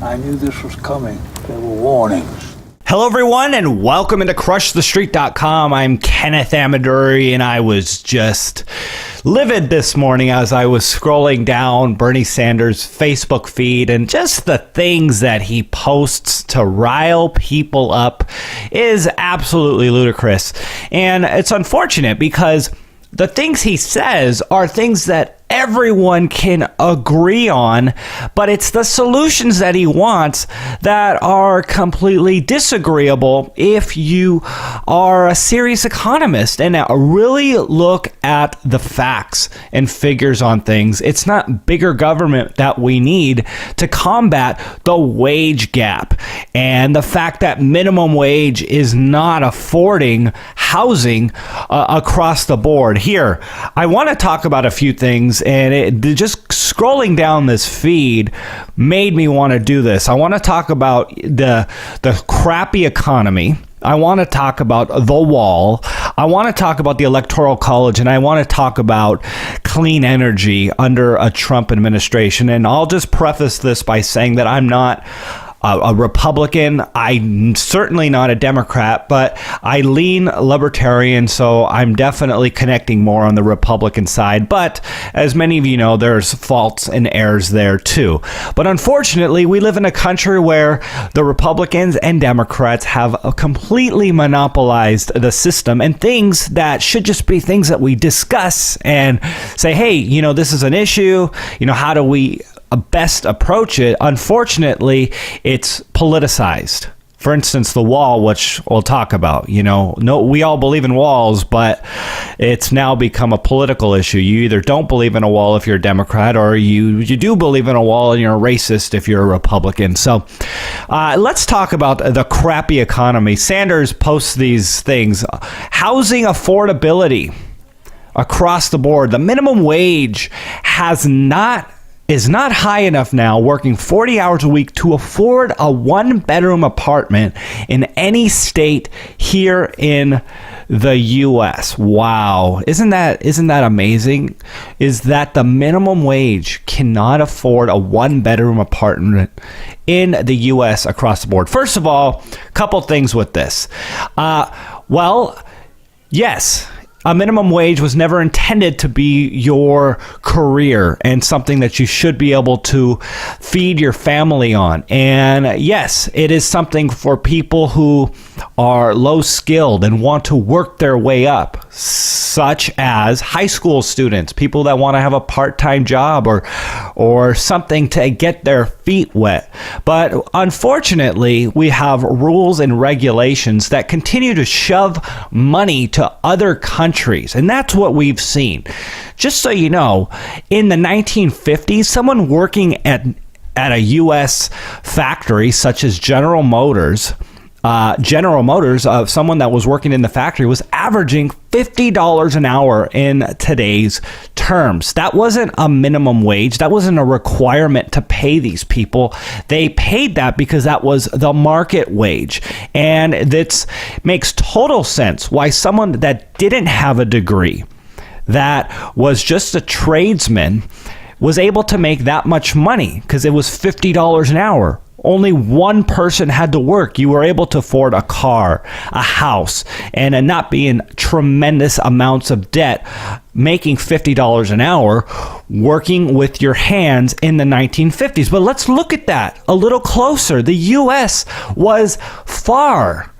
I knew this was coming. There were warnings. Hello, everyone, and welcome into CrushTheStreet.com. I'm Kenneth Amaduri, and I was just livid this morning as I was scrolling down Bernie Sanders' Facebook feed, and just the things that he posts to rile people up is absolutely ludicrous. And it's unfortunate because the things he says are things that everyone can agree on, but it's the solutions that he wants that are completely disagreeable if you are a serious economist and really look at the facts and figures on things. It's not bigger government that we need to combat the wage gap and the fact that minimum wage is not affording housing across the board. Here, I want to talk about a few things, and just scrolling down this feed made me want to do this. I want to talk about the crappy economy. I want to talk about the wall. I want to talk about the Electoral College, and I want to talk about clean energy under a Trump administration. And I'll just preface this by saying that I'm not a Republican. I'm certainly not a Democrat, but I lean libertarian, so I'm definitely connecting more on the Republican side. But as many of you know, there's faults and errors there too. But unfortunately, we live in a country where the Republicans and Democrats have completely monopolized the system, and things that should just be things that we discuss and say, hey, you know, this is an issue. You know, how do we best approach it? Unfortunately, it's politicized. For instance, the wall, which we'll talk about. You know, no, we all believe in walls, but it's now become a political issue. You either don't believe in a wall if you're a Democrat, or you do believe in a wall and you're a racist if you're a Republican. So let's talk about the crappy economy. Sanders posts these things. Housing affordability across the board. The minimum wage is not high enough now, working 40 hours a week, to afford a one-bedroom apartment in any state here in the U.S. Wow. Isn't that amazing? Is that the minimum wage cannot afford a one-bedroom apartment in the U.S. across the board? First of all, a couple things with this. Yes, a minimum wage was never intended to be your career and something that you should be able to feed your family on. And yes, it is something for people who are low skilled and want to work their way up, such as high school students, people that want to have a part-time job or something to get their feet wet. But unfortunately, we have rules and regulations that continue to shove money to other countries. And that's what we've seen. Just so you know, in the 1950s, someone working at a U.S. factory such as General Motors, someone that was working in the factory was averaging $50 an hour in today's terms. That wasn't a minimum wage. That wasn't a requirement to pay these people. They paid that because that was the market wage. And that makes total sense why someone that didn't have a degree, that was just a tradesman, was able to make that much money because it was $50 an hour. Only one person had to work. You were able to afford a car, a house, and not be in tremendous amounts of debt, making $50 an hour, working with your hands in the 1950s. But let's look at that a little closer. The U.S. was far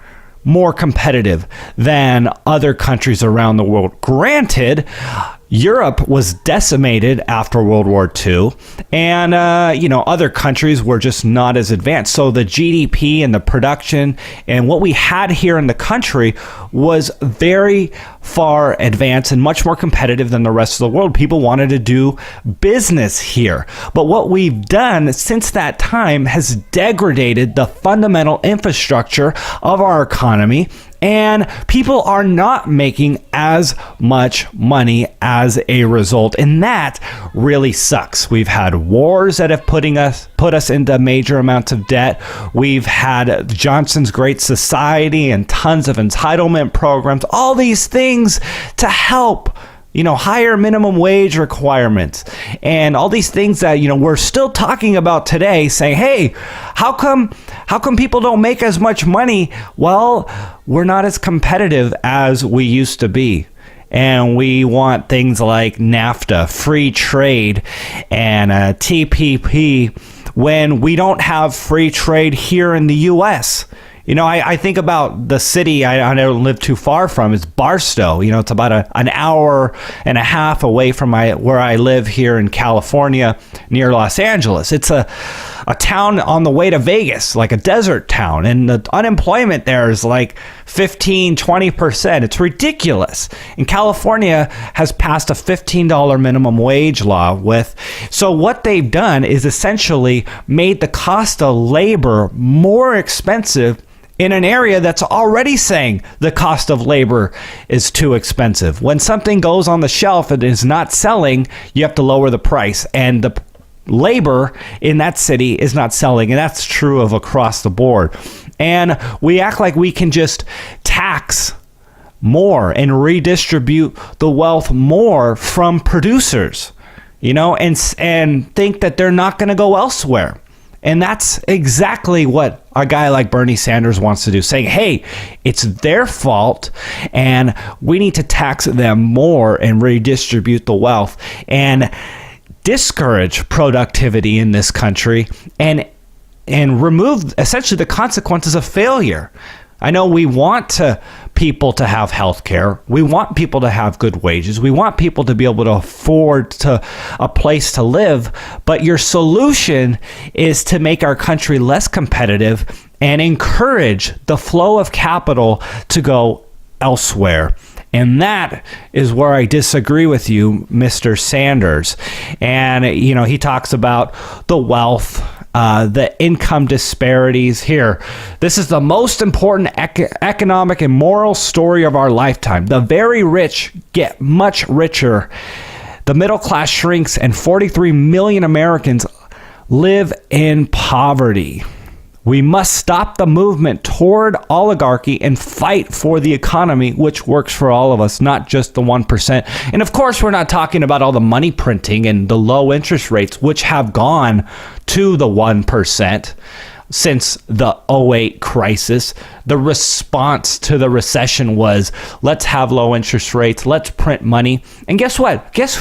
more competitive than other countries around the world. Granted, Europe was decimated after World War II, and other countries were just not as advanced. So the GDP and the production and what we had here in the country was very far advanced and much more competitive than the rest of the world. People wanted to do business here. But what we've done since that time has degraded the fundamental infrastructure of our economy, and people are not making as much money as a result, and that really sucks. We've had wars that have put us into major amounts of debt. We've had Johnson's Great Society and tons of entitlement programs, all these things to help higher minimum wage requirements and all these things that, we're still talking about today, saying, hey, how come people don't make as much money? Well, we're not as competitive as we used to be. And we want things like NAFTA, free trade, and TPP when we don't have free trade here in the U.S. I think about the city I don't live too far from is Barstow. It's about an hour and a half away from where I live here in California near Los Angeles. It's a town on the way to Vegas, like a desert town. And the unemployment there is like 15-20%. It's ridiculous. And California has passed a $15 minimum wage law so what they've done is essentially made the cost of labor more expensive in an area that's already saying the cost of labor is too expensive. When something goes on the shelf and is not selling, you have to lower the price. And the labor in that city is not selling. And that's true of across the board. And we act like we can just tax more and redistribute the wealth more from producers, and think that they're not going to go elsewhere. And that's exactly what a guy like Bernie Sanders wants to do, saying, hey, it's their fault and we need to tax them more and redistribute the wealth and discourage productivity in this country and remove essentially the consequences of failure. I know we want people to have health care. We want people to have good wages. We want people to be able to afford a place to live. But your solution is to make our country less competitive and encourage the flow of capital to go elsewhere. And that is where I disagree with you, Mr. Sanders. And, he talks about the wealth, the income disparities here. This is the most important economic and moral story of our lifetime. The very rich get much richer. The middle class shrinks, and 43 million Americans live in poverty. We must stop the movement toward oligarchy and fight for the economy, which works for all of us, not just the 1%. And of course, we're not talking about all the money printing and the low interest rates, which have gone to the 1% since the '08 crisis. The response to the recession was, let's have low interest rates, let's print money. And guess what? Guess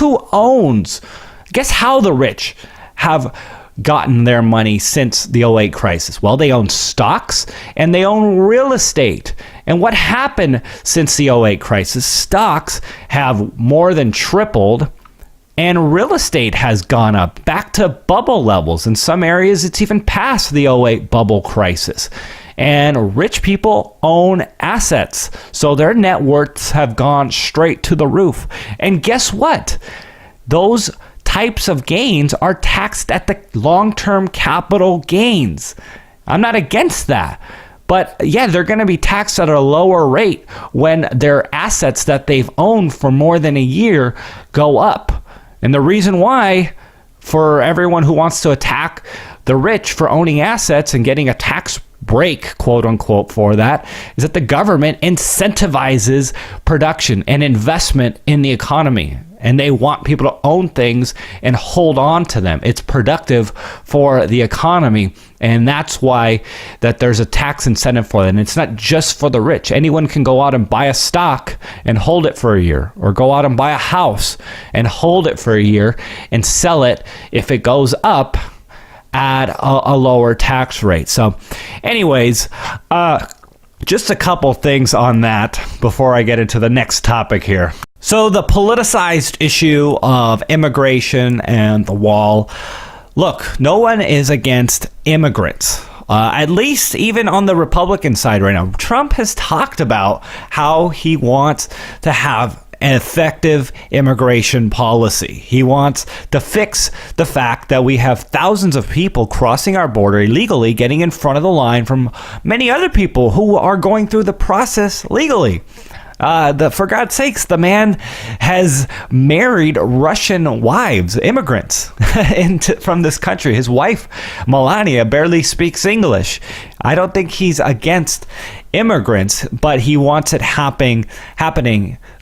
how the rich have gotten their money since the '08 crisis? Well, they own stocks and they own real estate. And what happened since the '08 crisis? Stocks have more than tripled and real estate has gone up back to bubble levels. In some areas, it's even past the '08 bubble crisis. And rich people own assets, so their net worths have gone straight to the roof. And guess what? Those types of gains are taxed at the long-term capital gains. I'm not against that. But yeah, they're going to be taxed at a lower rate when their assets that they've owned for more than a year go up. And the reason why, for everyone who wants to attack the rich for owning assets and getting a tax break, quote unquote, for that, is that the government incentivizes production and investment in the economy. And they want people to own things and hold on to them. It's productive for the economy. And that's why that there's a tax incentive for it. And it's not just for the rich. Anyone can go out and buy a stock and hold it for a year, or go out and buy a house and hold it for a year and sell it if it goes up at a lower tax rate. So anyways, just a couple things on that before I get into the next topic here. So the politicized issue of immigration and the wall. Look, no one is against immigrants. At least even on the Republican side right now. Trump has talked about how he wants to have an effective immigration policy. He wants to fix the fact that we have thousands of people crossing our border illegally, getting in front of the line from many other people who are going through the process legally. For God's sakes, the man has married Russian wives, immigrants, from this country. His wife, Melania, barely speaks English. I don't think he's against immigrants, but he wants it happening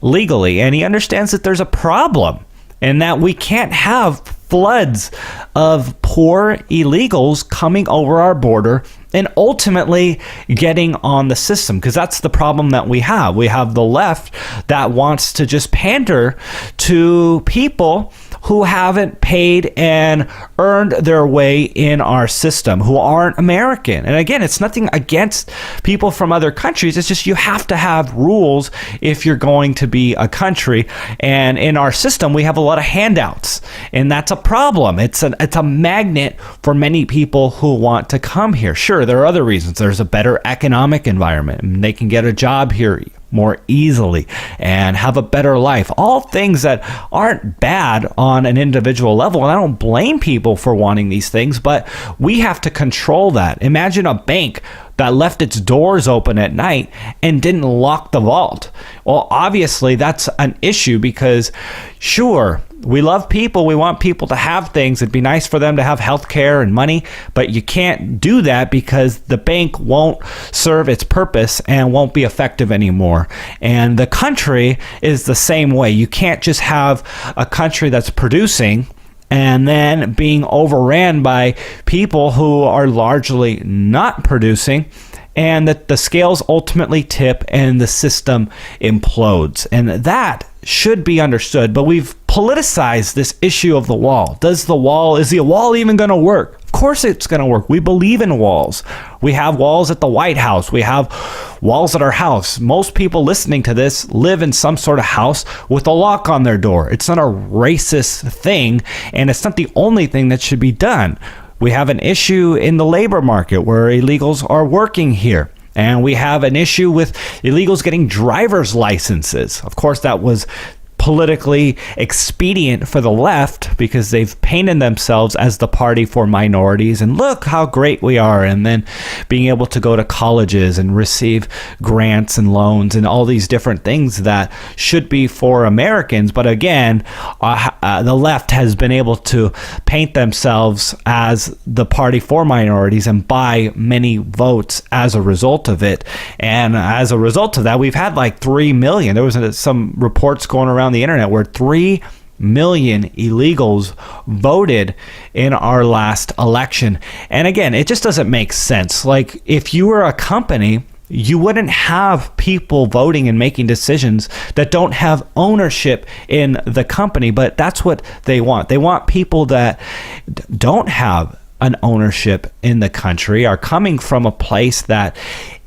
legally. And he understands that there's a problem and that we can't have floods of poor illegals coming over our border and ultimately getting on the system, because that's the problem that we have. We have the left that wants to just pander to people who haven't paid and earned their way in our system, who aren't American. And again, it's nothing against people from other countries. It's just you have to have rules if you're going to be a country. And in our system, we have a lot of handouts, and that's a problem. It's a magnet for many people who want to come here. Sure, there are other reasons. There's a better economic environment, and they can get a job here more easily and have a better life. All things that aren't bad on an individual level. And I don't blame people for wanting these things, but we have to control that. Imagine a bank that left its doors open at night and didn't lock the vault. Well, obviously that's an issue, because sure, we love people. We want people to have things. It'd be nice for them to have health care and money, but you can't do that because the bank won't serve its purpose and won't be effective anymore. And the country is the same way. You can't just have a country that's producing and then being overran by people who are largely not producing, and that the scales ultimately tip and the system implodes. And that should be understood, but we've politicized this issue of the wall. Is the wall even going to work? Of course it's going to work. We believe in walls. We have walls at the White House. We have walls at our house. Most people listening to this live in some sort of house with a lock on their door. It's not a racist thing, and it's not the only thing that should be done. We have an issue in the labor market where illegals are working here. And we have an issue with illegals getting driver's licenses. Of course, that was politically expedient for the left because they've painted themselves as the party for minorities, and look how great we are, and then being able to go to colleges and receive grants and loans and all these different things that should be for Americans. But again, the left has been able to paint themselves as the party for minorities and buy many votes as a result of it. And as a result of that, we've had like 3 million. There was some reports going around the internet where 3 million illegals voted in our last election. And again, it just doesn't make sense. Like, if you were a company, you wouldn't have people voting and making decisions that don't have ownership in the company, but that's what they want. They want people that don't have an ownership in the country, are coming from a place that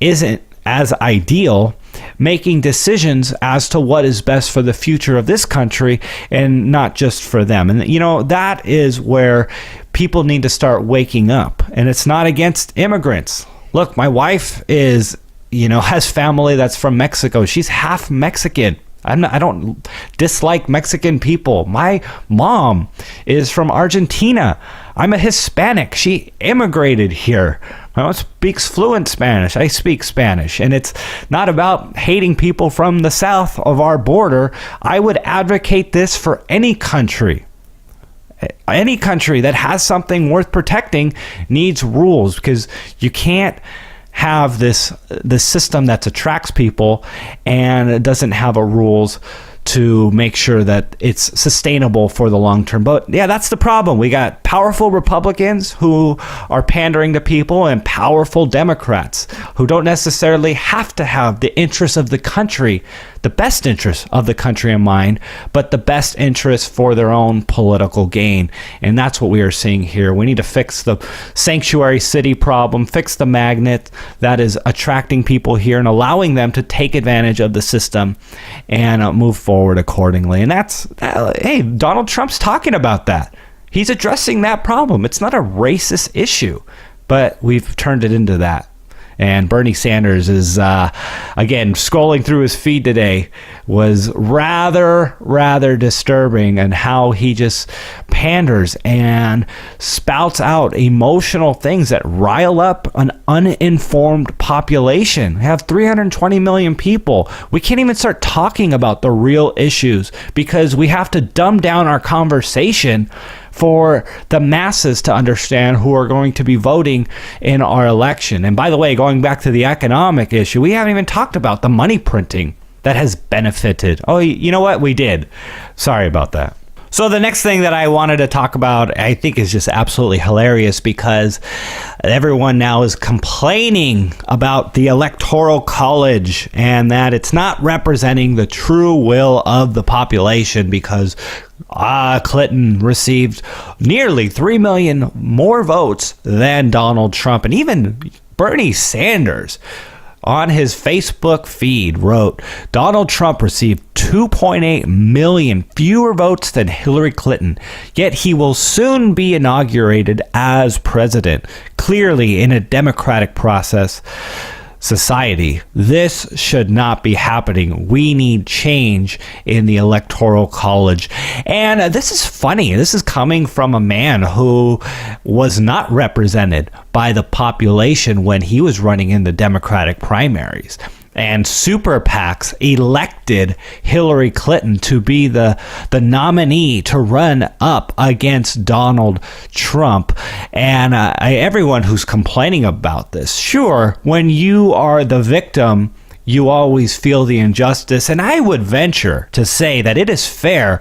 isn't as ideal, making decisions as to what is best for the future of this country and not just for them. And, that is where people need to start waking up. And it's not against immigrants. Look, my wife is, has family that's from Mexico. She's half Mexican. I don't dislike Mexican people. My mom is from Argentina. I'm a Hispanic. She immigrated here. My mom speaks fluent Spanish. I speak Spanish. And it's not about hating people from the south of our border. I would advocate this for any country. Any country that has something worth protecting needs rules, because you can't have this system that attracts people and it doesn't have a rules to make sure that it's sustainable for the long term. But yeah, that's the problem. We got powerful Republicans who are pandering to people and powerful Democrats who don't necessarily have to have the interests of the country, the best interests of the country in mind, but the best interests for their own political gain. And that's what we are seeing here. We need to fix the sanctuary city problem, fix the magnet that is attracting people here and allowing them to take advantage of the system and move forward accordingly. And hey, Donald Trump's talking about that. He's addressing that problem. It's not a racist issue, but we've turned it into that. And Bernie Sanders is, again, scrolling through his feed today, was rather disturbing, and how he just panders and spouts out emotional things that rile up an uninformed population. We have 320 million people. We can't even start talking about the real issues because we have to dumb down our conversation for the masses to understand who are going to be voting in our election. And by the way, going back to the economic issue, we haven't even talked about the money printing that has benefited. Oh, you know what? We did. Sorry about that. So the next thing that I wanted to talk about, I think, is just absolutely hilarious, because everyone now is complaining about the Electoral College and that it's not representing the true will of the population, because Clinton received nearly 3 million more votes than Donald Trump. And even Bernie Sanders on his Facebook feed wrote, Donald Trump received 2.8 million fewer votes than Hillary Clinton, yet he will soon be inaugurated as president. Clearly, in a democratic process society, this should not be happening. We need change in the Electoral College. And this is funny. This is coming from a man who was not represented by the population when he was running in the Democratic primaries. And super PACs elected Hillary Clinton to be the nominee to run up against Donald Trump. And everyone who's complaining about this, sure, when you are the victim, you always feel the injustice. And I would venture to say that it is fair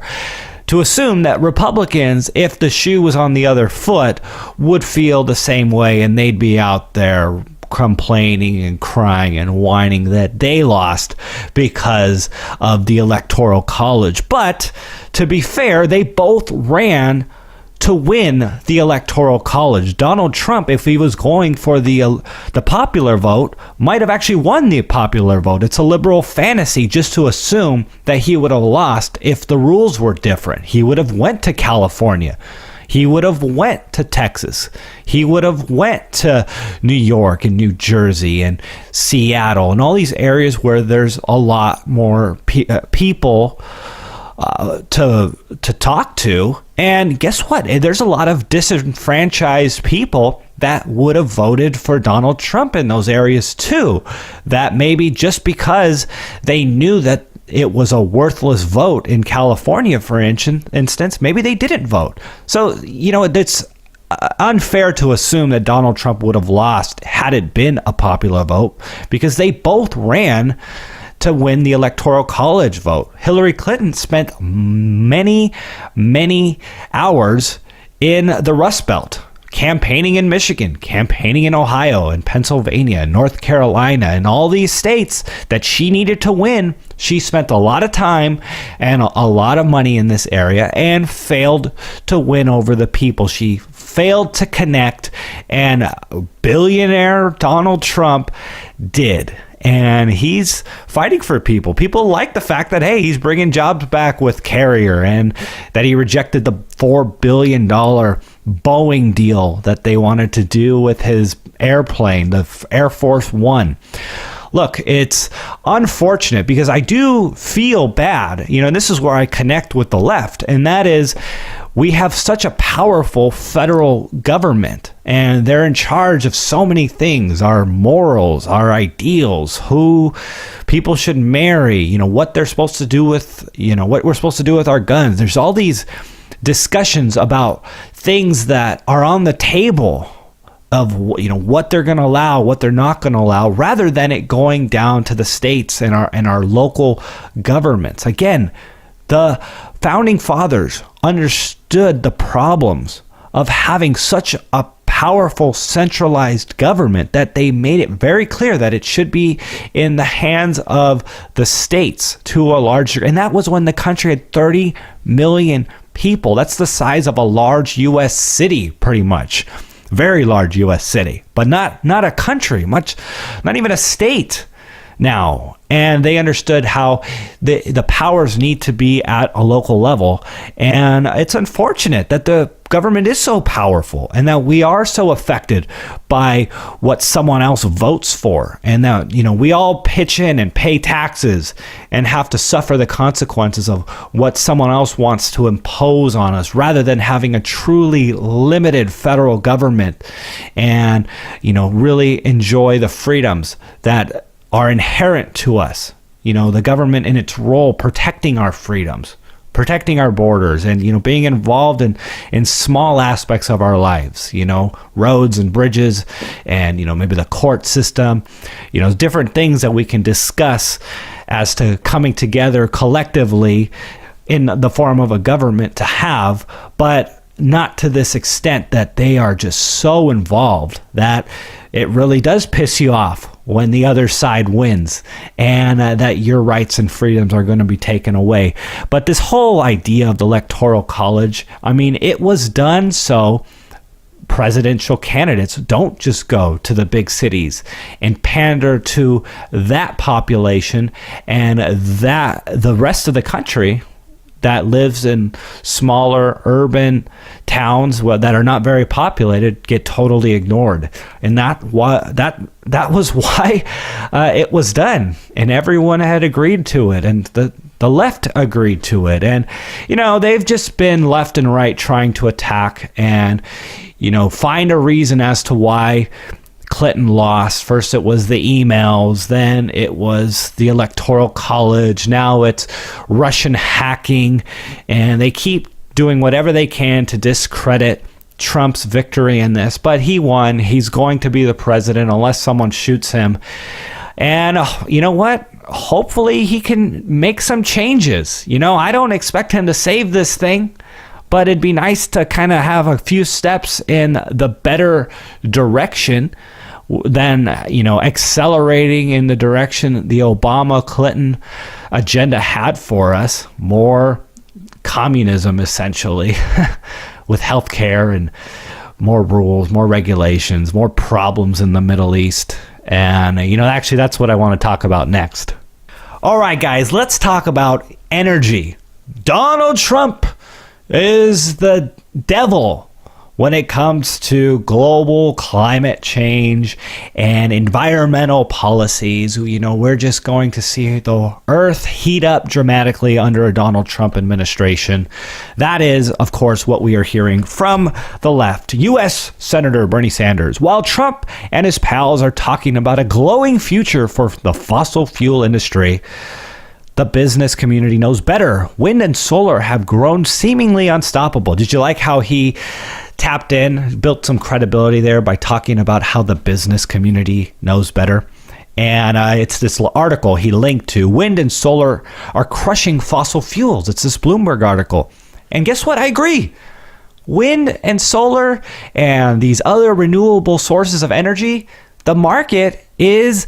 to assume that Republicans, if the shoe was on the other foot, would feel the same way, and they'd be out there complaining and crying and whining that they lost because of the Electoral College. But to be fair, they both ran to win the Electoral College. Donald Trump, if he was going for the popular vote, might have actually won the popular vote. It's a liberal fantasy just to assume that he would have lost if the rules were different. He would have went to California. He would have went to Texas. He would have went to New York and New Jersey and Seattle and all these areas where there's a lot more people to talk to. And guess what? There's a lot of disenfranchised people that would have voted for Donald Trump in those areas too. That maybe just because they knew that it was a worthless vote in California, for instance, maybe they didn't vote. So, it's unfair to assume that Donald Trump would have lost had it been a popular vote, because they both ran to win the Electoral College vote. Hillary Clinton spent many hours in the Rust Belt, campaigning in Michigan, campaigning in Ohio and Pennsylvania, North Carolina, and all these states that she needed to win. She spent a lot of time and a lot of money in this area and failed to win over the people. She failed to connect, and billionaire Donald Trump did. And he's fighting for people. People like the fact that, hey, he's bringing jobs back with Carrier, and that he rejected the $4 billion Boeing deal that they wanted to do with his airplane, the Air Force One. Look, it's unfortunate because I do feel bad. And this is where I connect with the left, and that is, we have such a powerful federal government, and they're in charge of so many things: our morals, our ideals, who people should marry, what they're supposed to do with, what we're supposed to do with our guns. There's all these discussions about things that are on the table of, what they're going to allow, what they're not going to allow, rather than it going down to the states and our local governments. Again, the founding fathers understood the problems of having such a powerful centralized government that they made it very clear that it should be in the hands of the states to a larger, and that was when the country had 30 million people. That's the size of a large U.S. city, pretty much. Very large U.S. city, but not a country, not even a state. now, and they understood how the powers need to be at a local level. And it's unfortunate that the government is so powerful and that we are so affected by what someone else votes for, and that we all pitch in and pay taxes and have to suffer the consequences of what someone else wants to impose on us, rather than having a truly limited federal government and really enjoy the freedoms that are inherent to us. The government in its role protecting our freedoms, protecting our borders, and being involved in small aspects of our lives, roads and bridges, and maybe the court system, different things that we can discuss as to coming together collectively in the form of a government to have, but not to this extent that they are just so involved that it really does piss you off when the other side wins, and that your rights and freedoms are going to be taken away. But this whole idea of the Electoral College, it was done so presidential candidates don't just go to the big cities and pander to that population, and that the rest of the country that lives in smaller urban towns that are not very populated get totally ignored. And that was why it was done, and everyone had agreed to it, and the left agreed to it. And they've just been left and right trying to attack and find a reason as to why Clinton lost. First it was the emails, then it was the Electoral College, now it's Russian hacking, and they keep doing whatever they can to discredit Trump's victory in this. But he won. He's going to be the president unless someone shoots him. And you know what? Hopefully he can make some changes. I don't expect him to save this thing, but it'd be nice to kind of have a few steps in the better direction than, accelerating in the direction the Obama-Clinton agenda had for us. More communism, essentially, with healthcare and more rules, more regulations, more problems in the Middle East. And, actually, that's what I want to talk about next. All right, guys, let's talk about energy. Donald Trump is the devil when it comes to global climate change and environmental policies. We're just going to see the earth heat up dramatically under a Donald Trump administration. That is, of course, what we are hearing from the left. U.S. Senator Bernie Sanders, while Trump and his pals are talking about a glowing future for the fossil fuel industry, the business community knows better. Wind and solar have grown seemingly unstoppable. Did you like how he tapped in, built some credibility there by talking about how the business community knows better? And it's this article he linked to. Wind and solar are crushing fossil fuels. It's this Bloomberg article. And guess what? I agree. Wind and solar and these other renewable sources of energy, the market is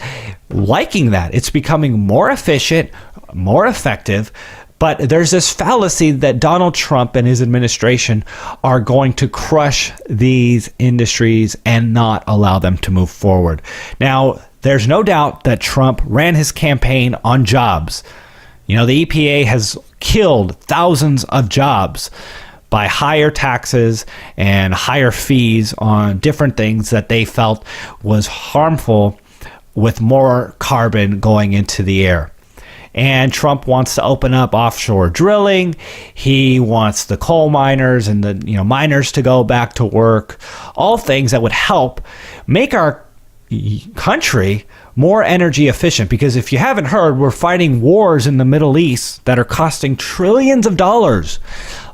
liking that. It's becoming more efficient, more effective. But there's this fallacy that Donald Trump and his administration are going to crush these industries and not allow them to move forward. Now, there's no doubt that Trump ran his campaign on jobs. The EPA has killed thousands of jobs by higher taxes and higher fees on different things that they felt was harmful, with more carbon going into the air. And Trump wants to open up offshore drilling. He wants the coal miners and the miners to go back to work. All things that would help make our country more energy efficient. Because if you haven't heard, we're fighting wars in the Middle East that are costing trillions of dollars,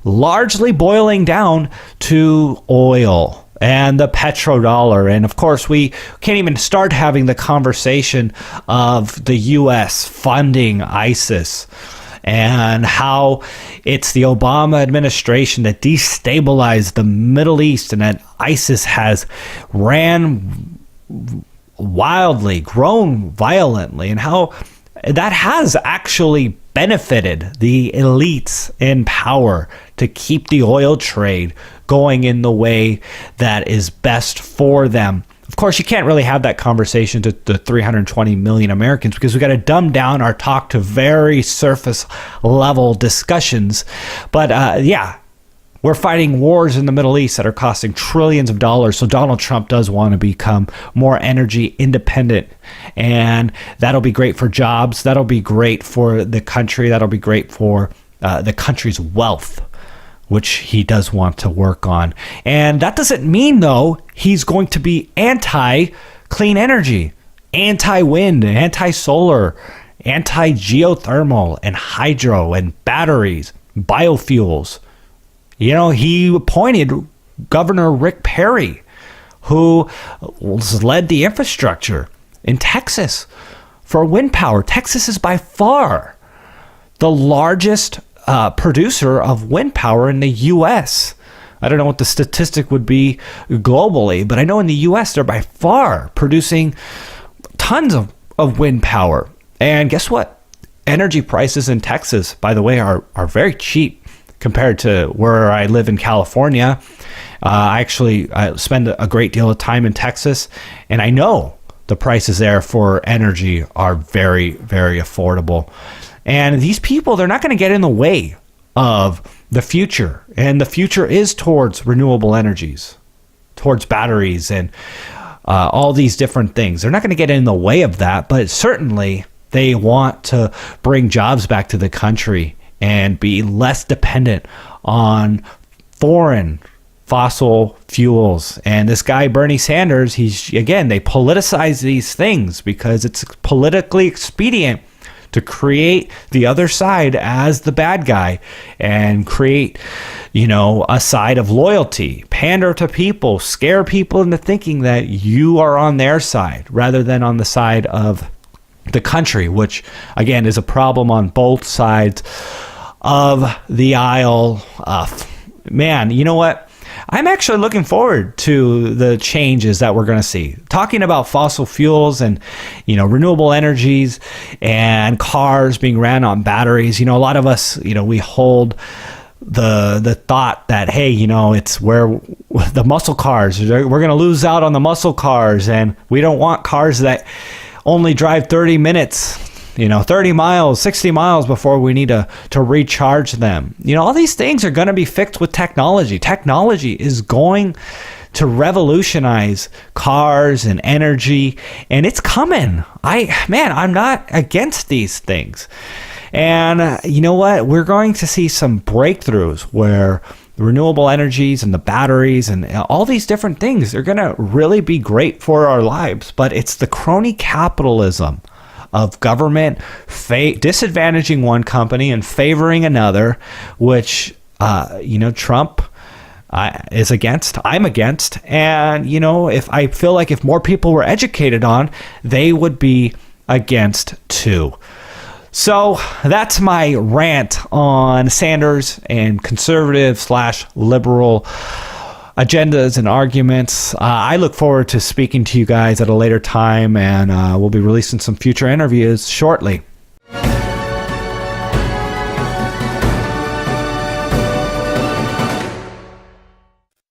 largely boiling down to oil and the petrodollar. And of course, we can't even start having the conversation of the U.S. funding ISIS and how it's the Obama administration that destabilized the Middle East, and that ISIS has ran wildly, grown violently, and how that has actually benefited the elites in power to keep the oil trade going in the way that is best for them, Of course, you can't really have that conversation to the 320 million Americans because we got to dumb down our talk to very surface level discussions. But yeah, we're fighting wars in the Middle East that are costing trillions of dollars. So Donald Trump does want to become more energy independent. And that'll be great for jobs. That'll be great for the country. That'll be great for the country's wealth, which he does want to work on. And that doesn't mean, though, he's going to be anti-clean energy, anti-wind, anti-solar, anti-geothermal, and hydro, and batteries, biofuels. You know, he appointed Governor Rick Perry, who led the infrastructure in Texas for wind power. Texas is by far the largest producer of wind power in the U.S. I don't know what the statistic would be globally, but I know in the U.S. they're by far producing tons of wind power. And guess what? Energy prices in Texas, by the way, are very cheap compared to where I live in California. I spend a great deal of time in Texas, and I know the prices there for energy are very, very affordable. And these people, they're not going to get in the way of the future. And the future is towards renewable energies, towards batteries and all these different things. They're not going to get in the way of that, but certainly they want to bring jobs back to the country and be less dependent on foreign fossil fuels. And this guy, Bernie Sanders, they politicize these things because it's politically expedient to create the other side as the bad guy and create, a side of loyalty, pander to people, scare people into thinking that you are on their side rather than on the side of the country, which again is a problem on both sides of the aisle. Man, you know what? I'm actually looking forward to the changes that we're going to see. Talking about fossil fuels and, renewable energies and cars being ran on batteries. A lot of us, we hold the thought that, hey, it's where the muscle cars, we're going to lose out on the muscle cars, and we don't want cars that only drive 30 minutes, 30 miles, 60 miles before we need to recharge them. All these things are going to be fixed with technology. Technology is going to revolutionize cars and energy, and it's coming. I'm not against these things. And you know what? We're going to see some breakthroughs where the renewable energies and the batteries and all these different things are going to really be great for our lives. But it's the crony capitalism of government disadvantaging one company and favoring another, which Trump is against. I'm against. And I feel like if more people were educated on, they would be against too. So that's my rant on Sanders and conservative/liberal agendas and arguments. I look forward to speaking to you guys at a later time, and we'll be releasing some future interviews shortly.